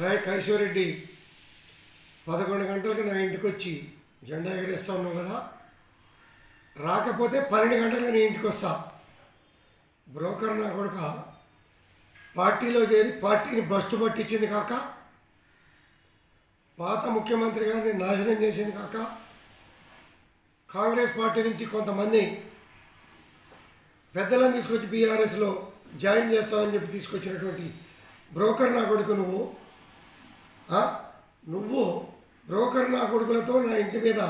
రాయ్ కైశ్వరెడ్డి 11 గంటలకు నా ఇంటికి వచ్చి జెండా ఎగరేస్తా ఉన్నావు కదా, రాకపోతే 12 గంటలకు నీ ఇంటికి వస్తా. బ్రోకర్ నా కొడుక పార్టీలో చేరి పార్టీని బస్టు పట్టించింది కాక, పాత ముఖ్యమంత్రి గారిని నాశనం చేసింది కాక, కాంగ్రెస్ పార్టీ నుంచి కొంతమంది పెద్దలను తీసుకొచ్చి బీఆర్ఎస్లో జాయిన్ చేస్తామని చెప్పి తీసుకొచ్చినటువంటి బ్రోకర్ నా కొడుకు నువ్వు బ్రోకర్ నా కొడుకులతో నా ఇంటి మీద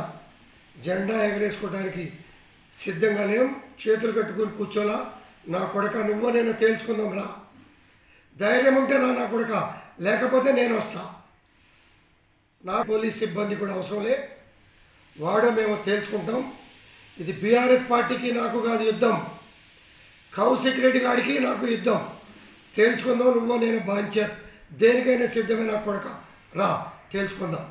జెండా ఎగరేసుకోవడానికి సిద్ధంగా లేం. చేతులు కట్టుకుని కూర్చోలా. నా కొడుక నువ్వు నేను తేల్చుకుందాం రా. ధైర్యం ఉంటే నా కొడుక, లేకపోతే నేను వస్తా. నా పోలీస్ సిబ్బంది కూడా అవసరం లే, వాడో మేము తేల్చుకుంటాం. ఇది బీఆర్ఎస్ పార్టీకి నాకు కాదు యుద్ధం, కౌశిక్ రెడ్డి గారికి నాకు యుద్ధం. తేల్చుకుందాం. నువ్వు నేను బాంచ దేనికైనా సిద్ధమైన కొడుక రా, తేల్చుకుందాం.